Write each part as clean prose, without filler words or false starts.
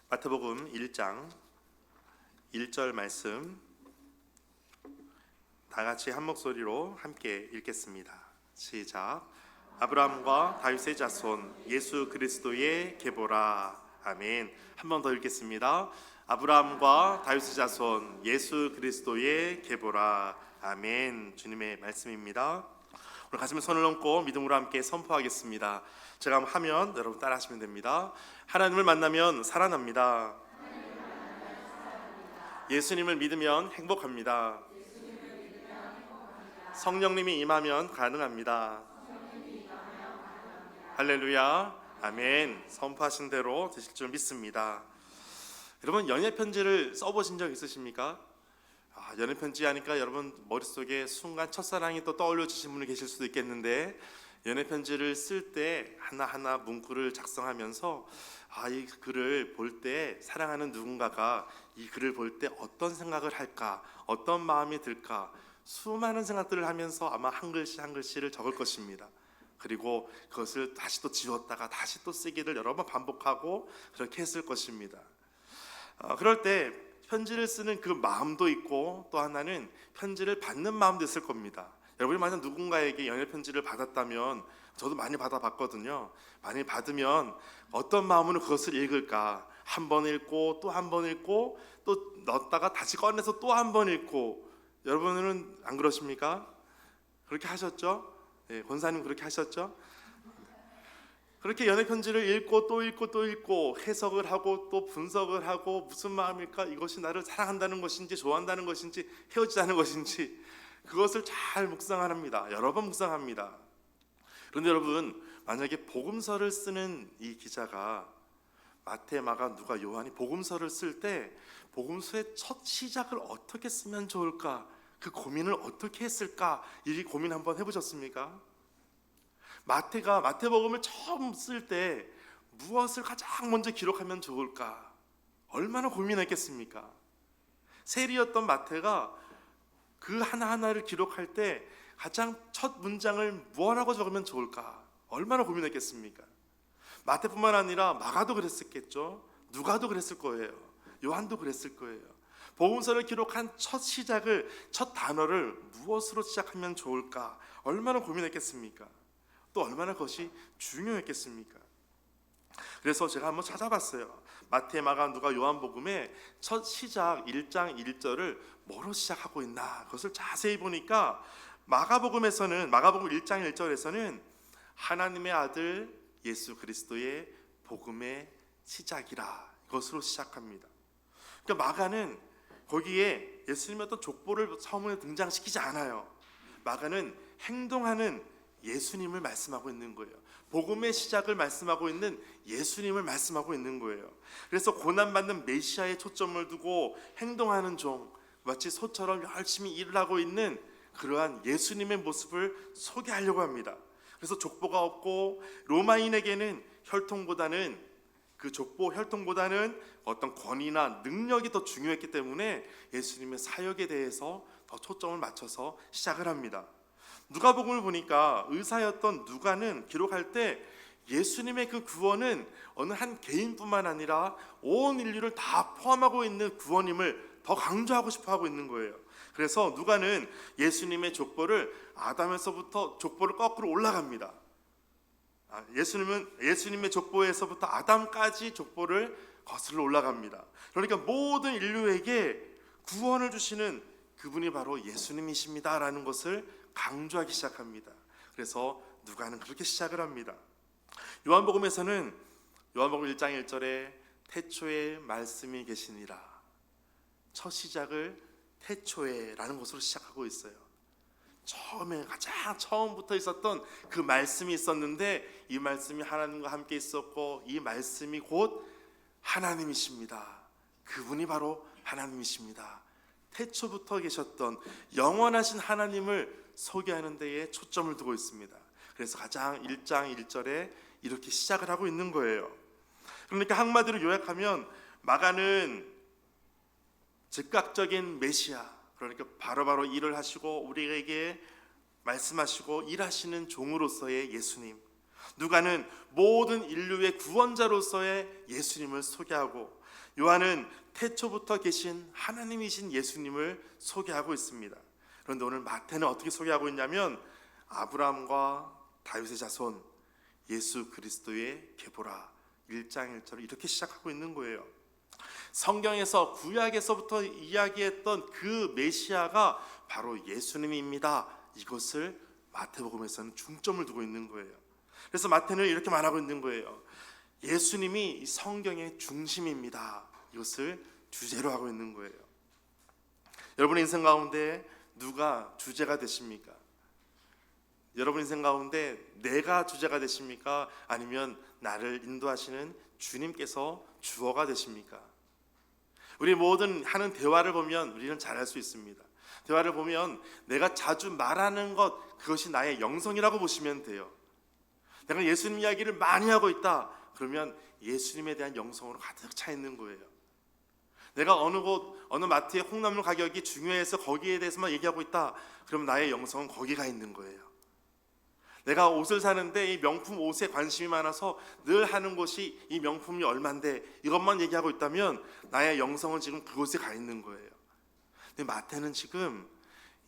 마태복음 1장 1절 말씀 다 같이 한 목소리로 함께 읽겠습니다. 시작. 아브라함과 다윗의 자손 예수 그리스도의 계보라. 아멘. 한 번 더 읽겠습니다. 아브라함과 다윗의 자손 예수 그리스도의 계보라. 아멘. 주님의 말씀입니다. 오늘 가슴에 손을 얹고 믿음으로 함께 선포하겠습니다. 제가 하면 여러분 따라하시면 됩니다. 하나님을 만나면 살아납니다. 예수님을 믿으면 행복합니다. 성령님이 임하면 가능합니다. 할렐루야. 아멘. 선포하신 대로 되실 줄 믿습니다. 여러분 연애 편지를 써보신 적 있으십니까? 연애 편지 하니까 여러분 머릿속에 순간 첫사랑이 또 떠올려지신 분이 계실 수도 있겠는데, 연애 편지를 쓸 때 하나하나 문구를 작성하면서 이 글을 볼 때 사랑하는 누군가가 이 글을 볼 때 어떤 생각을 할까, 어떤 마음이 들까, 수많은 생각들을 하면서 아마 한 글씨 한 글씨를 적을 것입니다. 그리고 그것을 다시 또 지웠다가 다시 또 쓰기를 여러 번 반복하고 그렇게 했을 것입니다. 그럴 때 편지를 쓰는 그 마음도 있고, 또 하나는 편지를 받는 마음도 있을 겁니다. 여러분이 만약 누군가에게 연애 편지를 받았다면, 저도 많이 받아봤거든요. 많이 받으면 어떤 마음으로 그것을 읽을까, 한 번 읽고 또 한 번 읽고 또 넣었다가 다시 꺼내서 또 한 번 읽고. 여러분은 안 그러십니까? 그렇게 하셨죠? 권사님 그렇게 하셨죠? 그렇게 연애 편지를 읽고 또 읽고 또 읽고 해석을 하고 또 분석을 하고, 무슨 마음일까? 이것이 나를 사랑한다는 것인지 좋아한다는 것인지 헤어지자는 것인지, 그것을 잘 묵상합니다. 여러 번 묵상합니다. 그런데 여러분, 만약에 복음서를 쓰는 이 기자가 마태, 마가, 누가, 요한이 복음서를 쓸 때 복음서의 첫 시작을 어떻게 쓰면 좋을까, 그 고민을 어떻게 했을까, 이 고민 한번 해보셨습니까? 마태가 마태복음을 처음 쓸 때 무엇을 가장 먼저 기록하면 좋을까, 얼마나 고민했겠습니까? 세리였던 마태가 그 하나하나를 기록할 때 가장 첫 문장을 뭐라고 적으면 좋을까, 얼마나 고민했겠습니까? 마태뿐만 아니라 마가도 그랬었겠죠. 누가도 그랬을 거예요. 요한도 그랬을 거예요. 복음서를 기록한 첫 시작을, 첫 단어를 무엇으로 시작하면 좋을까, 얼마나 고민했겠습니까? 또 얼마나 그것이 중요했겠습니까? 그래서 제가 한번 찾아봤어요. 마태, 마가, 누가, 요한복음의 첫 시작 1장 1절을 뭐로 시작하고 있나, 그것을 자세히 보니까 마가복음 1장 1절에서는 하나님의 아들 예수 그리스도의 복음의 시작이라, 이것으로 시작합니다. 그러니까 마가는 거기에 예수님의 어떤 족보를 처음에 등장시키지 않아요. 마가는 행동하는 예수님을 말씀하고 있는 거예요. 복음의 시작을 말씀하고 있는 예수님을 말씀하고 있는 거예요. 그래서 고난받는 메시아에 초점을 두고 행동하는 종, 마치 소처럼 열심히 일을 하고 있는 그러한 예수님의 모습을 소개하려고 합니다. 그래서 족보가 없고 로마인에게는 그 족보 혈통보다는 어떤 권위나 능력이 더 중요했기 때문에 예수님의 사역에 대해서 더 초점을 맞춰서 시작을 합니다. 누가복음을 보니까 의사였던 누가는 기록할 때 예수님의 그 구원은 어느 한 개인뿐만 아니라 온 인류를 다 포함하고 있는 구원임을 더 강조하고 싶어 하고 있는 거예요. 그래서 누가는 예수님의 족보를 아담에서부터 족보를 거꾸로 올라갑니다. 예수님의 족보에서부터 아담까지 족보를 거슬러 올라갑니다. 그러니까 모든 인류에게 구원을 주시는 그분이 바로 예수님이십니다라는 것을 강조하기 시작합니다. 그래서 누가는 그렇게 시작을 합니다. 요한복음에서는 요한복음 1장 1절에 태초에 말씀이 계시니라, 첫 시작을 태초에라는 것으로 시작하고 있어요. 가장 처음부터 있었던 그 말씀이 있었는데, 이 말씀이 하나님과 함께 있었고 이 말씀이 곧 하나님이십니다. 그분이 바로 하나님이십니다. 태초부터 계셨던 영원하신 하나님을 소개하는 데에 초점을 두고 있습니다. 그래서 가장 1장 1절에 이렇게 시작을 하고 있는 거예요. 그러니까 한마디로 요약하면 마가는 즉각적인 메시아, 그러니까 바로바로 일을 하시고 우리에게 말씀하시고 일하시는 종으로서의 예수님, 누가는 모든 인류의 구원자로서의 예수님을 소개하고, 요한은 태초부터 계신 하나님이신 예수님을 소개하고 있습니다. 그런데 오늘 마태는 어떻게 소개하고 있냐면 아브라함과 다윗의 자손 예수 그리스도의 계보라 1장 1절을 이렇게 시작하고 있는 거예요. 성경에서 구약에서부터 이야기했던 그 메시아가 바로 예수님입니다. 이것을 마태복음에서는 중점을 두고 있는 거예요. 그래서 마태는 이렇게 말하고 있는 거예요. 예수님이 성경의 중심입니다. 이것을 주제로 하고 있는 거예요. 여러분의 인생 가운데 누가 주제가 되십니까? 여러분 인생 가운데 내가 주제가 되십니까? 아니면 나를 인도하시는 주님께서 주어가 되십니까? 우리 모든 하는 대화를 보면 우리는 잘할 수 있습니다. 대화를 보면 내가 자주 말하는 것, 그것이 나의 영성이라고 보시면 돼요. 내가 예수님 이야기를 많이 하고 있다, 그러면 예수님에 대한 영성으로 가득 차 있는 거예요. 내가 어느 곳, 어느 마트의 콩나물 가격이 중요해서 거기에 대해서만 얘기하고 있다, 그러면 나의 영성은 거기 가 있는 거예요. 내가 옷을 사는데 이 명품 옷에 관심이 많아서 늘 하는 것이 이 명품이 얼만데 이것만 얘기하고 있다면 나의 영성은 지금 그곳에 가 있는 거예요. 근데 마태는 지금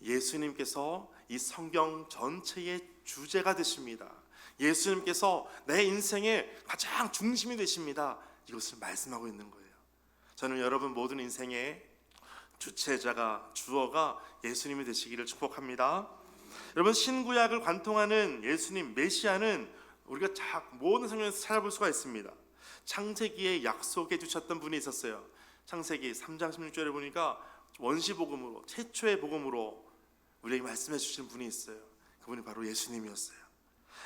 예수님께서 이 성경 전체의 주제가 되십니다. 예수님께서 내 인생의 가장 중심이 되십니다. 이것을 말씀하고 있는 거예요. 저는 여러분 모든 인생의 주체자가, 주어가 예수님이 되시기를 축복합니다. 여러분, 신구약을 관통하는 예수님 메시아는 우리가 모든 성경에서 찾아볼 수가 있습니다. 창세기에 약속해 주셨던 분이 있었어요. 창세기 3장 16절에 보니까 원시복음으로, 최초의 복음으로 우리에게 말씀해 주시는 분이 있어요. 그분이 바로 예수님이었어요.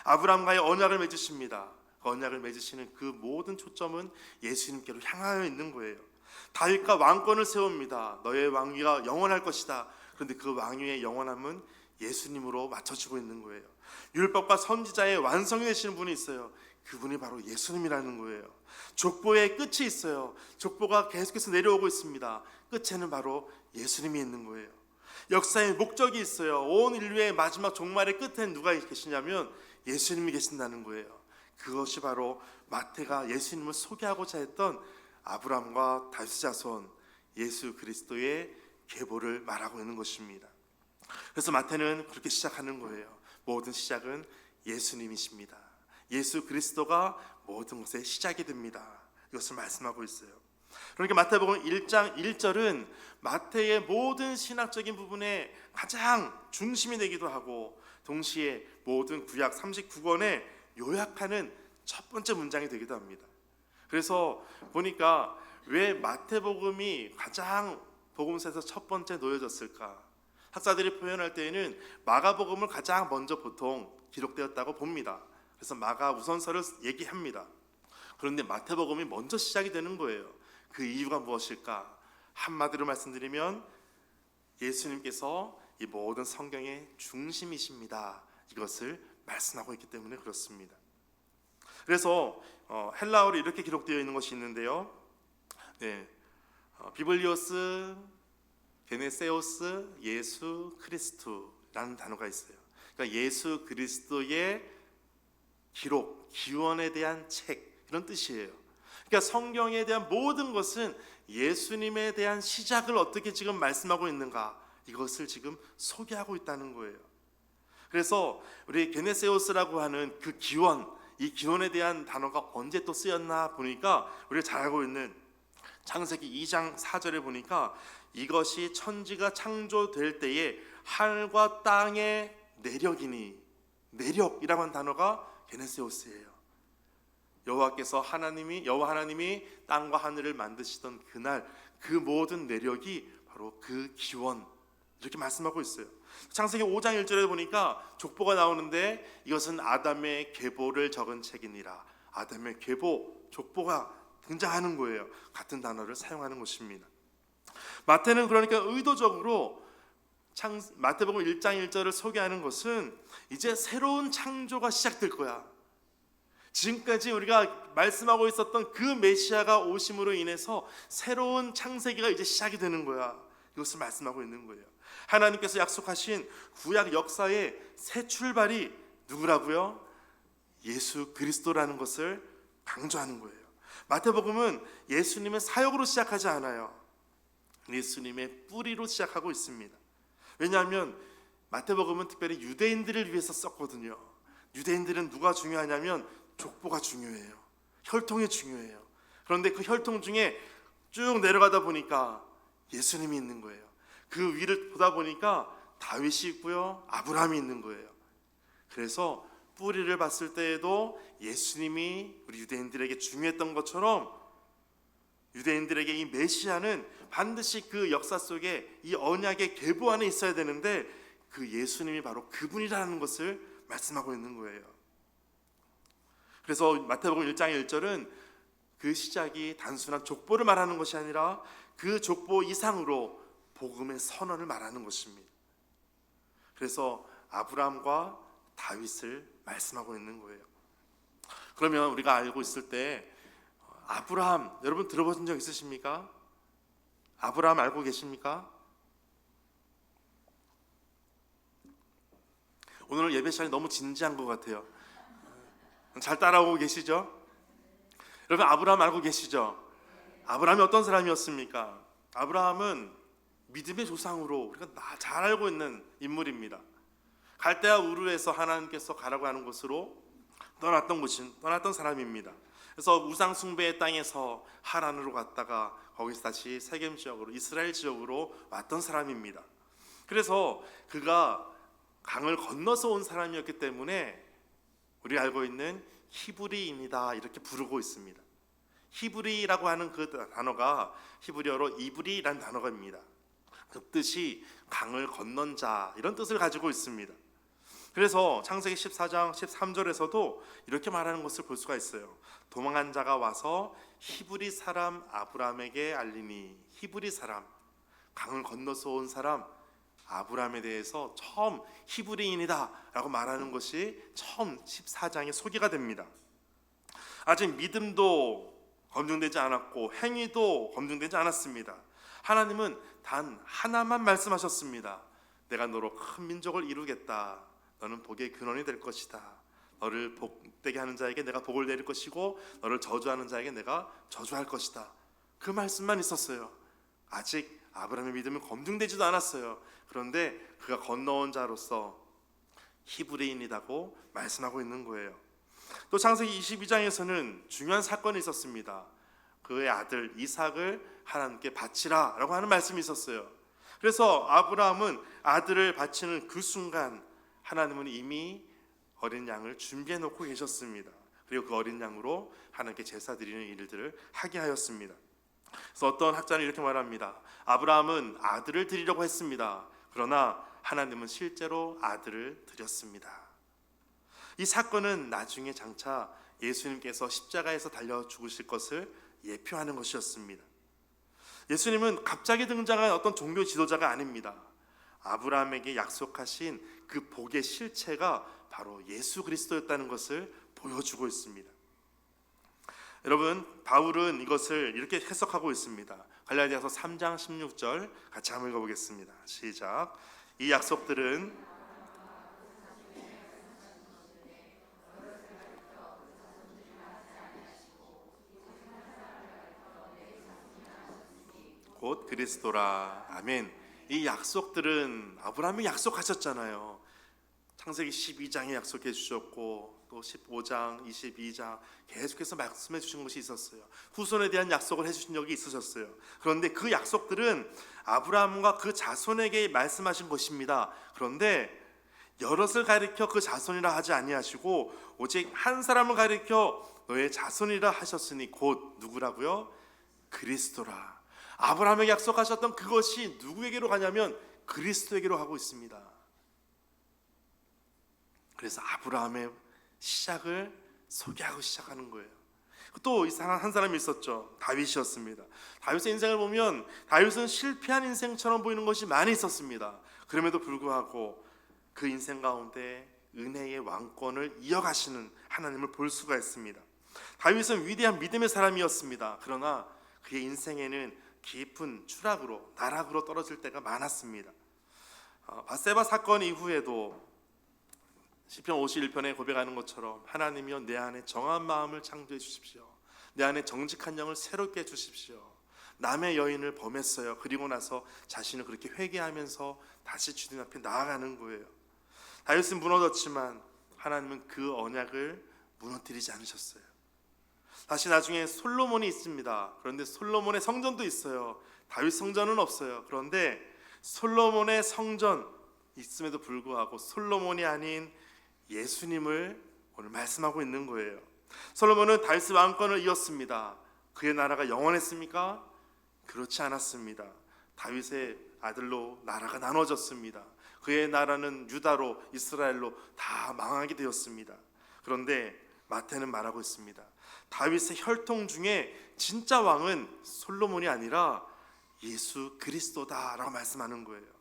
아브라함과의 언약을 맺으십니다. 그 언약을 맺으시는 그 모든 초점은 예수님께로 향하여 있는 거예요. 다윗과 왕권을 세웁니다. 너의 왕위가 영원할 것이다. 그런데 그 왕위의 영원함은 예수님으로 맞춰지고 있는 거예요. 율법과 선지자의 완성이 되시는 분이 있어요. 그분이 바로 예수님이라는 거예요. 족보의 끝이 있어요. 족보가 계속해서 내려오고 있습니다. 끝에는 바로 예수님이 있는 거예요. 역사의 목적이 있어요. 온 인류의 마지막 종말의 끝에는 누가 계시냐면 예수님이 계신다는 거예요. 그것이 바로 마태가 예수님을 소개하고자 했던 아브라함과 다윗의 자손 예수 그리스도의 계보를 말하고 있는 것입니다. 그래서 마태는 그렇게 시작하는 거예요. 모든 시작은 예수님이십니다. 예수 그리스도가 모든 것의 시작이 됩니다. 이것을 말씀하고 있어요. 그러니까 마태복음 1장 1절은 마태의 모든 신학적인 부분에 가장 중심이 되기도 하고, 동시에 모든 구약 39권에 요약하는 첫 번째 문장이 되기도 합니다. 그래서 보니까 왜 마태복음이 가장 복음서에서 첫 번째 놓여졌을까? 학자들이 표현할 때에는 마가복음을 가장 먼저 보통 기록되었다고 봅니다. 그래서 마가 우선서를 얘기합니다. 그런데 마태복음이 먼저 시작이 되는 거예요. 그 이유가 무엇일까? 한마디로 말씀드리면 예수님께서 이 모든 성경의 중심이십니다. 이것을 말씀하고 있기 때문에 그렇습니다. 그래서 헬라어로 이렇게 기록되어 있는 것이 있는데요. 비블리오스, 게네세오스, 예수 크리스토라는 단어가 있어요. 그러니까 예수 그리스도의 기록, 기원에 대한 책, 이런 뜻이에요. 그러니까 성경에 대한 모든 것은 예수님에 대한 시작을 어떻게 지금 말씀하고 있는가, 이것을 지금 소개하고 있다는 거예요. 그래서 우리 게네세오스라고 하는 그 기원, 이 기원에 대한 단어가 언제 또 쓰였나 보니까 우리가 잘 알고 있는 창세기 2장 4절에 보니까 이것이 천지가 창조될 때에 하늘과 땅의 내력이니, 내력이라고 하는 단어가 게네세오스예요. 여호와 하나님이 땅과 하늘을 만드시던 그날 그 모든 내력이 바로 그 기원, 이렇게 말씀하고 있어요. 창세기 5장 1절에 보니까 족보가 나오는데 이것은 아담의 계보를 적은 책이니라. 아담의 계보, 족보가 등장하는 거예요. 같은 단어를 사용하는 것입니다. 마태는 그러니까 의도적으로 마태복음 1장 1절을 소개하는 것은 이제 새로운 창조가 시작될 거야. 지금까지 우리가 말씀하고 있었던 그 메시아가 오심으로 인해서 새로운 창세기가 이제 시작이 되는 거야. 이것을 말씀하고 있는 거예요. 하나님께서 약속하신 구약 역사의 새 출발이 누구라고요? 예수 그리스도라는 것을 강조하는 거예요. 마태복음은 예수님의 사역으로 시작하지 않아요. 예수님의 뿌리로 시작하고 있습니다. 왜냐하면 마태복음은 특별히 유대인들을 위해서 썼거든요. 유대인들은 누가 중요하냐면 족보가 중요해요. 혈통이 중요해요. 그런데 그 혈통 중에 쭉 내려가다 보니까 예수님이 있는 거예요. 그 위를 보다 보니까 다윗이 있고요, 아브라함이 있는 거예요. 그래서 뿌리를 봤을 때에도 예수님이 우리 유대인들에게 중요했던 것처럼 유대인들에게 이 메시아는 반드시 그 역사 속에 이 언약의 계보 안에 있어야 되는데 그 예수님이 바로 그분이라는 것을 말씀하고 있는 거예요. 그래서 마태복음 1장 1절은 그 시작이 단순한 족보를 말하는 것이 아니라 그 족보 이상으로 복음의 선언을 말하는 것입니다. 그래서 아브라함과 다윗을 말씀하고 있는 거예요. 그러면 우리가 알고 있을 때 아브라함, 여러분 들어보신 적 있으십니까? 아브라함 알고 계십니까? 오늘 예배 시간이 너무 진지한 것 같아요. 잘 따라오고 계시죠? 여러분 아브라함 알고 계시죠? 아브라함이 어떤 사람이었습니까? 아브라함은 믿음의 조상으로 우리가 잘 알고 있는 인물입니다. 갈대아 우르에서 하나님께서 가라고 하는 곳으로 떠났던 사람입니다. 그래서 우상 숭배의 땅에서 하란으로 갔다가 거기서 다시 세겜 지역으로 이스라엘 지역으로 왔던 사람입니다. 그래서 그가 강을 건너서 온 사람이었기 때문에 우리가 알고 있는 히브리인이다 이렇게 부르고 있습니다. 히브리라고 하는 그 단어가 히브리어로 이브리라는 단어입니다. 그 뜻이 강을 건넌 자 이런 뜻을 가지고 있습니다. 그래서 창세기 14장 13절에서도 이렇게 말하는 것을 볼 수가 있어요. 도망한 자가 와서 히브리 사람 아브라함에게 알리니, 히브리 사람, 강을 건너서 온 사람 아브라함에 대해서 처음 히브리인이다 라고 말하는 것이 처음 14장에 소개가 됩니다. 아직 믿음도 검증되지 않았고 행위도 검증되지 않았습니다. 하나님은 단 하나만 말씀하셨습니다. 내가 너로 큰 민족을 이루겠다. 너는 복의 근원이 될 것이다. 너를 복되게 하는 자에게 내가 복을 내릴 것이고 너를 저주하는 자에게 내가 저주할 것이다. 그 말씀만 있었어요. 아직 아브라함의 믿음은 검증되지도 않았어요. 그런데 그가 건너온 자로서 히브리인이라고 말씀하고 있는 거예요. 또 창세기 22장에서는 중요한 사건이 있었습니다. 그의 아들 이삭을 하나님께 바치라 라고 하는 말씀이 있었어요. 그래서 아브라함은 아들을 바치는 그 순간 하나님은 이미 어린 양을 준비해 놓고 계셨습니다. 그리고 그 어린 양으로 하나님께 제사 드리는 일들을 하게 하였습니다. 그래서 어떤 학자는 이렇게 말합니다. 아브라함은 아들을 드리려고 했습니다. 그러나 하나님은 실제로 아들을 드렸습니다. 이 사건은 나중에 장차 예수님께서 십자가에서 달려 죽으실 것을 예표하는 것이었습니다. 예수님은 갑자기 등장한 어떤 종교 지도자가 아닙니다. 아브라함에게 약속하신 그 복의 실체가 바로 예수 그리스도였다는 것을 보여주고 있습니다. 여러분, 바울은 이것을 이렇게 해석하고 있습니다. 갈라디아서 3장 16절 같이 한번 읽어보겠습니다. 시작. 이 약속들은 곧 그리스도라. 아멘. 이 약속들은 아브라함이 약속하셨잖아요. 창세기 12장에 약속해 주셨고 또 15장, 22장 계속해서 말씀해 주신 것이 있었어요. 후손에 대한 약속을 해주신 적이 있으셨어요. 그런데 그 약속들은 아브라함과 그 자손에게 말씀하신 것입니다. 그런데 여럿을 가리켜 그 자손이라 하지 아니하시고 오직 한 사람을 가리켜 너의 자손이라 하셨으니 곧 누구라고요? 그리스도라. 아브라함에게 약속하셨던 그것이 누구에게로 가냐면 그리스도에게로 가고 있습니다. 그래서 아브라함의 시작을 소개하고 시작하는 거예요. 또 한 사람이 있었죠. 다윗이었습니다. 다윗의 인생을 보면 다윗은 실패한 인생처럼 보이는 것이 많이 있었습니다. 그럼에도 불구하고 그 인생 가운데 은혜의 왕권을 이어가시는 하나님을 볼 수가 있습니다. 다윗은 위대한 믿음의 사람이었습니다. 그러나 그의 인생에는 깊은 추락으로 나락으로 떨어질 때가 많았습니다. 바세바 사건 이후에도 시편 51편에 고백하는 것처럼 하나님이여 내 안에 정한 마음을 창조해 주십시오. 내 안에 정직한 영을 새롭게 해 주십시오. 남의 여인을 범했어요. 그리고 나서 자신을 그렇게 회개하면서 다시 주님 앞에 나아가는 거예요. 다윗은 무너졌지만 하나님은 그 언약을 무너뜨리지 않으셨어요. 다시 나중에 솔로몬이 있습니다. 그런데 솔로몬의 성전도 있어요. 다윗 성전은 없어요. 그런데 솔로몬의 성전 있음에도 불구하고 솔로몬이 아닌 예수님을 오늘 말씀하고 있는 거예요. 솔로몬은 다윗의 왕권을 이었습니다. 그의 나라가 영원했습니까? 그렇지 않았습니다. 다윗의 아들로 나라가 나눠졌습니다. 그의 나라는 유다로 이스라엘로 다 망하게 되었습니다. 그런데 마태는 말하고 있습니다. 다윗의 혈통 중에 진짜 왕은 솔로몬이 아니라 예수 그리스도다라고 말씀하는 거예요.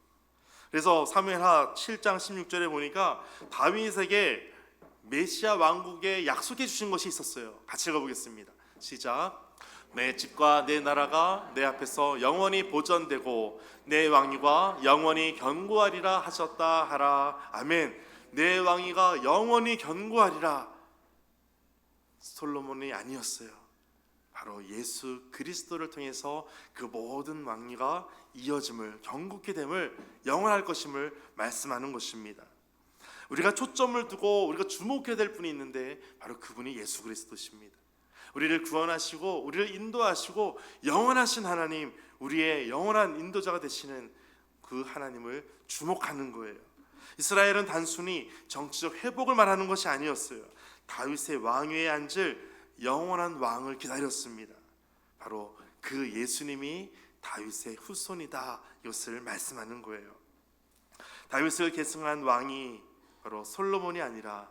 그래서 사무엘하 7장 16절에 보니까 다윗에게 메시아 왕국에 약속해 주신 것이 있었어요. 같이 읽어보겠습니다. 시작. 내 집과 내 나라가 내 앞에서 영원히 보존되고 내 왕위가 영원히 견고하리라 하셨다 하라. 아멘. 내 왕위가 영원히 견고하리라. 솔로몬이 아니었어요. 바로 예수 그리스도를 통해서 그 모든 왕위가 이어짐을, 견고케 됨을, 영원할 것임을 말씀하는 것입니다. 우리가 초점을 두고 우리가 주목해야 될 분이 있는데 바로 그분이 예수 그리스도십니다. 우리를 구원하시고 우리를 인도하시고 영원하신 하나님, 우리의 영원한 인도자가 되시는 그 하나님을 주목하는 거예요. 이스라엘은 단순히 정치적 회복을 말하는 것이 아니었어요. 다윗의 왕위에 앉을 영원한 왕을 기다렸습니다. 바로 그 예수님이 다윗의 후손이다, 이것을 말씀하는 거예요. 다윗을 계승한 왕이 바로 솔로몬이 아니라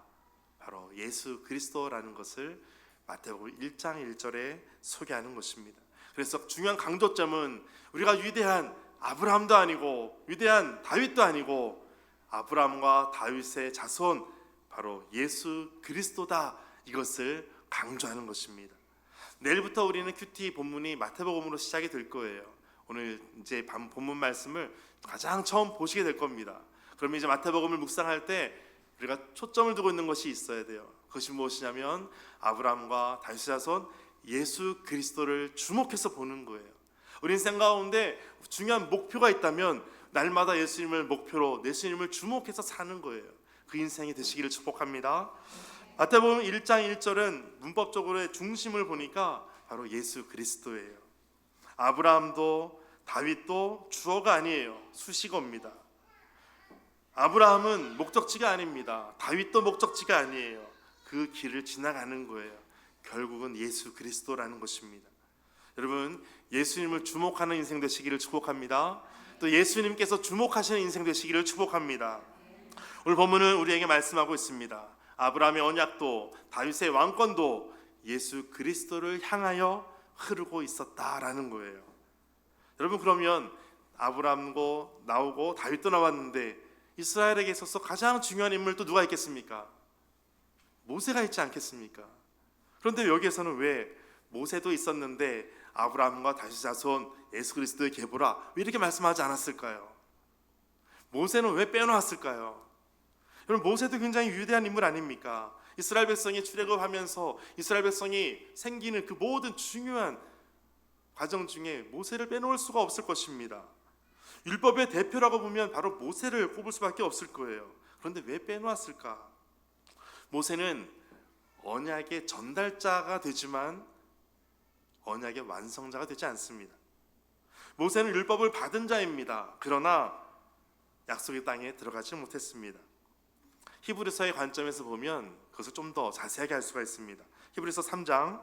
바로 예수 그리스도라는 것을 마태복음 1장 1절에 소개하는 것입니다. 그래서 중요한 강조점은 우리가 위대한 아브라함도 아니고 위대한 다윗도 아니고 아브라함과 다윗의 자손 바로 예수 그리스도다, 이것을 강조하는 것입니다. 내일부터 우리는 큐티 본문이 마태복음으로 시작이 될 거예요. 오늘 이제 본문 말씀을 가장 처음 보시게 될 겁니다. 그러면 이제 마태복음을 묵상할 때 우리가 초점을 두고 있는 것이 있어야 돼요. 그것이 무엇이냐면 아브라함과 다윗의 자손 예수 그리스도를 주목해서 보는 거예요. 우리 인생 가운데 중요한 목표가 있다면 날마다 예수님을 목표로 예수님을 주목해서 사는 거예요. 그 인생이 되시기를 축복합니다. 마태복음 1장 1절은 문법적으로의 중심을 보니까 바로 예수 그리스도예요. 아브라함도 다윗도 주어가 아니에요. 수식어입니다. 아브라함은 목적지가 아닙니다. 다윗도 목적지가 아니에요. 그 길을 지나가는 거예요. 결국은 예수 그리스도라는 것입니다. 여러분, 예수님을 주목하는 인생 되시기를 축복합니다. 또 예수님께서 주목하시는 인생 되시기를 축복합니다. 오늘 본문은 우리에게 말씀하고 있습니다. 아브라함의 언약도 다윗의 왕권도 예수 그리스도를 향하여 흐르고 있었다라는 거예요. 여러분, 그러면 아브라함도 나오고 다윗도 나왔는데 이스라엘에게 있어서 가장 중요한 인물 또 누가 있겠습니까? 모세가 있지 않겠습니까? 그런데 여기에서는 왜 모세도 있었는데 아브라함과 다윗의 자손 예수 그리스도의 계보라, 왜 이렇게 말씀하지 않았을까요? 모세는 왜 빼놓았을까요? 여러분, 모세도 굉장히 위대한 인물 아닙니까? 이스라엘 백성이 출애굽하면서 이스라엘 백성이 생기는 그 모든 중요한 과정 중에 모세를 빼놓을 수가 없을 것입니다. 율법의 대표라고 보면 바로 모세를 꼽을 수밖에 없을 거예요. 그런데 왜 빼놓았을까? 모세는 언약의 전달자가 되지만 언약의 완성자가 되지 않습니다. 모세는 율법을 받은 자입니다. 그러나 약속의 땅에 들어가지 못했습니다. 히브리서의 관점에서 보면 그것을 좀 더 자세하게 알 수가 있습니다. 히브리서 3장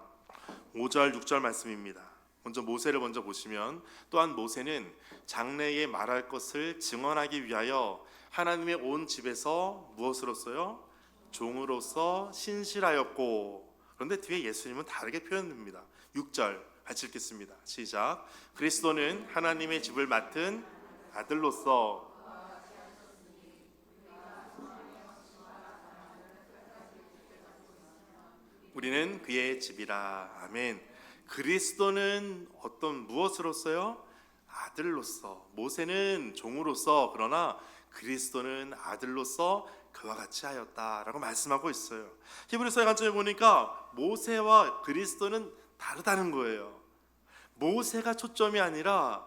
5절 6절 말씀입니다. 먼저 모세를 먼저 보시면, 또한 모세는 장래에 말할 것을 증언하기 위하여 하나님의 온 집에서 무엇으로서요? 종으로서 신실하였고. 그런데 뒤에 예수님은 다르게 표현됩니다. 6절 같이 읽겠습니다. 시작. 그리스도는 하나님의 집을 맡은 아들로서 우리는 그의 집이라. 아멘. 그리스도는 어떤 무엇으로서요? 아들로서. 모세는 종으로서, 그러나 그리스도는 아들로서 그와 같이 하였다라고 말씀하고 있어요. 히브리서의 관점에 보니까 모세와 그리스도는 다르다는 거예요. 모세가 초점이 아니라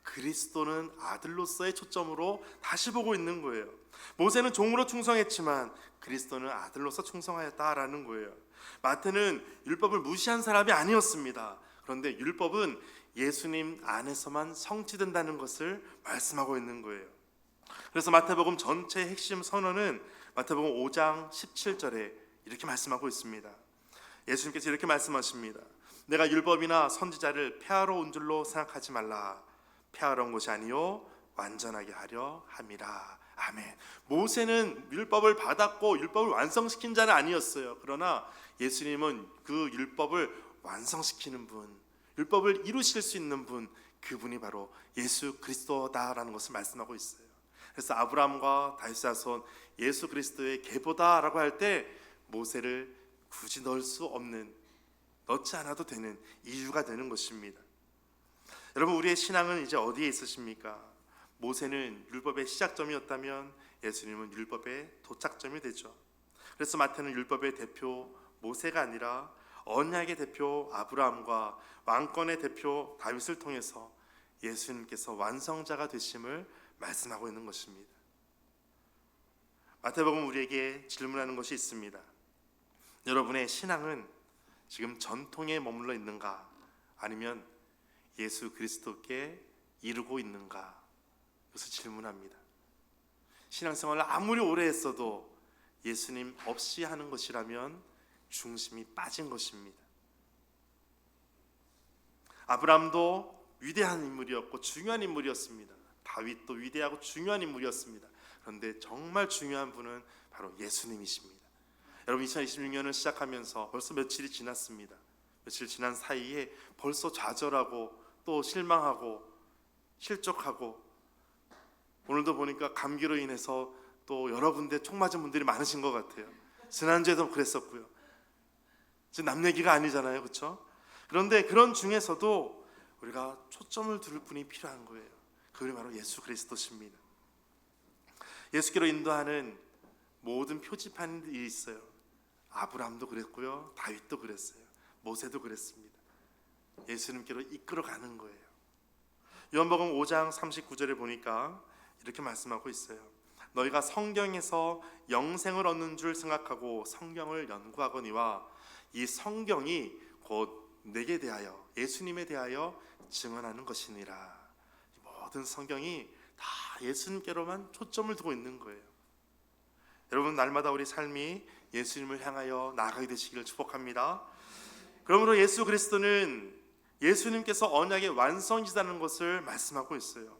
그리스도는 아들로서의 초점으로 다시 보고 있는 거예요. 모세는 종으로 충성했지만 그리스도는 아들로서 충성하였다라는 거예요. 마태는 율법을 무시한 사람이 아니었습니다. 그런데 율법은 예수님 안에서만 성취된다는 것을 말씀하고 있는 거예요. 그래서 마태복음 전체의 핵심 선언은 마태복음 5장 17절에 이렇게 말씀하고 있습니다. 예수님께서 이렇게 말씀하십니다. 내가 율법이나 선지자를 폐하러 온 줄로 생각하지 말라. 폐하러 온 것이 아니요 완전하게 하려 함이라. 아멘. 모세는 율법을 받았고 율법을 완성시킨 자는 아니었어요. 그러나 예수님은 그 율법을 완성시키는 분, 율법을 이루실 수 있는 분, 그분이 바로 예수 그리스도다라는 것을 말씀하고 있어요. 그래서 아브라함과 다윗 자손 예수 그리스도의 계보다라고 할 때 모세를 굳이 넣을 수 없는, 넣지 않아도 되는 이유가 되는 것입니다. 여러분, 우리의 신앙은 이제 어디에 있으십니까? 모세는 율법의 시작점이었다면 예수님은 율법의 도착점이 되죠. 그래서 마태는 율법의 대표 모세가 아니라 언약의 대표 아브라함과 왕권의 대표 다윗을 통해서 예수님께서 완성자가 되심을 말씀하고 있는 것입니다. 마태복음 우리에게 질문하는 것이 있습니다. 여러분의 신앙은 지금 전통에 머물러 있는가, 아니면 예수 그리스도께 이루고 있는가? 이것을 질문합니다. 신앙생활을 아무리 오래 했어도 예수님 없이 하는 것이라면 중심이 빠진 것입니다. 아브라함도 위대한 인물이었고 중요한 인물이었습니다. 다윗도 위대하고 중요한 인물이었습니다. 그런데 정말 중요한 분은 바로 예수님이십니다. 여러분, 2026년을 시작하면서 벌써 며칠이 지났습니다. 며칠 지난 사이에 벌써 좌절하고 또 실망하고 실족하고, 오늘도 보니까 감기로 인해서 또 여러 군데 총 맞은 분들이 많으신 것 같아요. 지난주에도 그랬었고요. 지금 남 얘기가 아니잖아요, 그렇죠? 그런데 그런 중에서도 우리가 초점을 둘 분이 필요한 거예요. 그분이 바로 예수 그리스도십니다. 예수께로 인도하는 모든 표지판이 있어요. 아브라함도 그랬고요, 다윗도 그랬어요, 모세도 그랬습니다. 예수님께로 이끌어가는 거예요. 요한복음 5장 39절에 보니까 이렇게 말씀하고 있어요. 너희가 성경에서 영생을 얻는 줄 생각하고 성경을 연구하거니와 이 성경이 곧 내게 대하여, 예수님에 대하여 증언하는 것이니라. 모든 성경이 다 예수님께로만 초점을 두고 있는 거예요. 여러분, 날마다 우리 삶이 예수님을 향하여 나아가게 되시기를 축복합니다. 그러므로 예수 그리스도는 예수님께서 언약의 완성이라는 것을 말씀하고 있어요.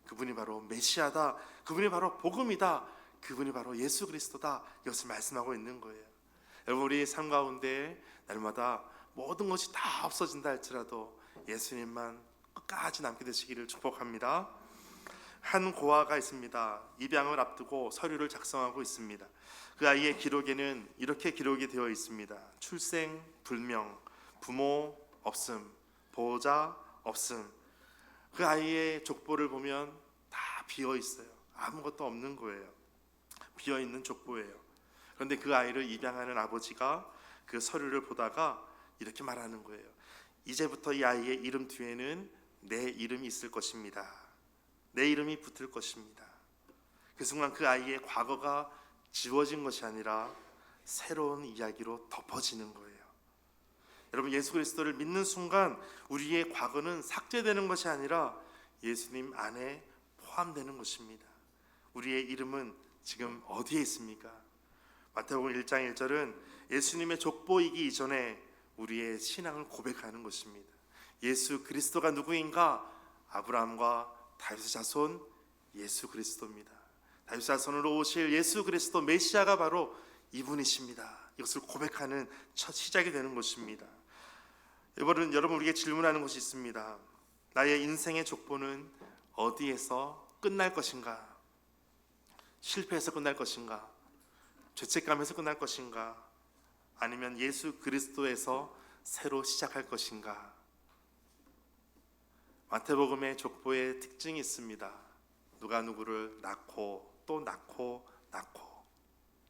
그분이 바로 메시아다, 그분이 바로 복음이다, 그분이 바로 예수 그리스도다, 이것을 말씀하고 있는 거예요. 여러분, 우리 삶 가운데 날마다 모든 것이 다 없어진다 할지라도 예수님만 끝까지 남게 되시기를 축복합니다. 한 고아가 있습니다. 입양을 앞두고 서류를 작성하고 있습니다. 그 아이의 기록에는 이렇게 기록이 되어 있습니다. 출생 불명, 부모 없음, 보호자 없음. 그 아이의 족보를 보면 다 비어 있어요. 아무것도 없는 거예요. 비어 있는 족보예요. 그런데 그 아이를 입양하는 아버지가 그 서류를 보다가 이렇게 말하는 거예요. 이제부터 이 아이의 이름 뒤에는 내 이름이 있을 것입니다. 내 이름이 붙을 것입니다. 그 순간 그 아이의 과거가 지워진 것이 아니라 새로운 이야기로 덮어지는 거예요. 여러분, 예수 그리스도를 믿는 순간 우리의 과거는 삭제되는 것이 아니라 예수님 안에 포함되는 것입니다. 우리의 이름은 지금 어디에 있습니까? 마태복음 1장 1절은 예수님의 족보이기 이전에 우리의 신앙을 고백하는 것입니다. 예수 그리스도가 누구인가? 아브라함과 다윗의 자손 예수 그리스도입니다. 다윗 자손으로 오실 예수 그리스도 메시아가 바로 이분이십니다. 이것을 고백하는 첫 시작이 되는 것입니다. 여러분, 우리에게 질문하는 것이 있습니다. 나의 인생의 족보는 어디에서 끝날 것인가? 실패해서 끝날 것인가? 죄책감에서 끝날 것인가? 아니면 예수 그리스도에서 새로 시작할 것인가? 마태복음의 족보의 특징이 있습니다. 누가 누구를 낳고 또 낳고 낳고,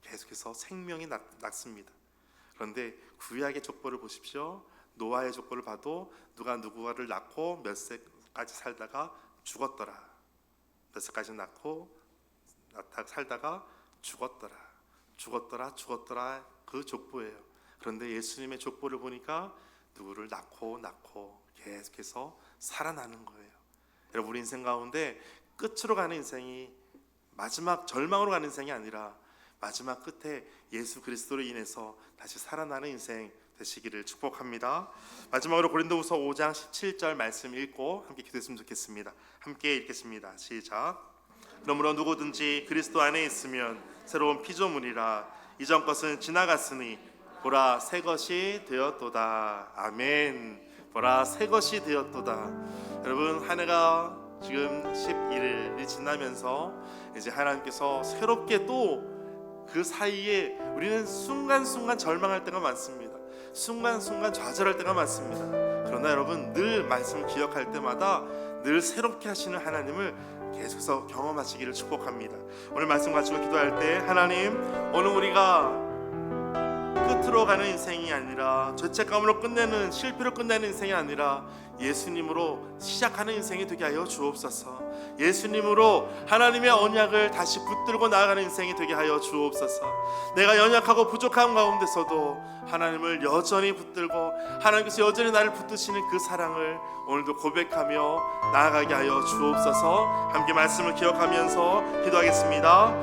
계속해서 생명이 났습니다. 그런데 구약의 족보를 보십시오. 노아의 족보를 봐도 누가 누구를 낳고 몇 세까지 살다가 죽었더라. 몇 세까지 낳고 살다가 죽었더라 그 족보예요. 그런데 예수님의 족보를 보니까 누구를 낳고 계속해서 살아나는 거예요. 여러분, 우리 인생 가운데 끝으로 가는 인생이 마지막 절망으로 가는 인생이 아니라 마지막 끝에 예수 그리스도로 인해서 다시 살아나는 인생 되시기를 축복합니다. 마지막으로 고린도후서 5장 17절 말씀 읽고 함께 기도했으면 좋겠습니다. 함께 읽겠습니다. 시작. 그러므로 누구든지 그리스도 안에 있으면 새로운 피조물이라 이전 것은 지나갔으니 보라 새 것이 되었도다. 아멘. 보라 새 것이 되었도다. 여러분, 한 해가 지금 11일이 지나면서 이제 하나님께서 새롭게 또 그 사이에 우리는 순간순간 절망할 때가 많습니다. 순간순간 좌절할 때가 많습니다. 그러나 여러분, 늘 말씀을 기억할 때마다 늘 새롭게 하시는 하나님을 계속해서 경험하시기를 축복합니다. 오늘 말씀 가지고 기도할 때, 하나님, 오늘 우리가 끝으로 가는 인생이 아니라 죄책감으로 끝내는, 실패로 끝내는 인생이 아니라 예수님으로 시작하는 인생이 되게 하여 주옵소서. 예수님으로 하나님의 언약을 다시 붙들고 나아가는 인생이 되게 하여 주옵소서. 내가 연약하고 부족한 가운데서도 하나님을 여전히 붙들고 하나님께서 여전히 나를 붙드시는 그 사랑을 오늘도 고백하며 나아가게 하여 주옵소서. 함께 말씀을 기억하면서 기도하겠습니다.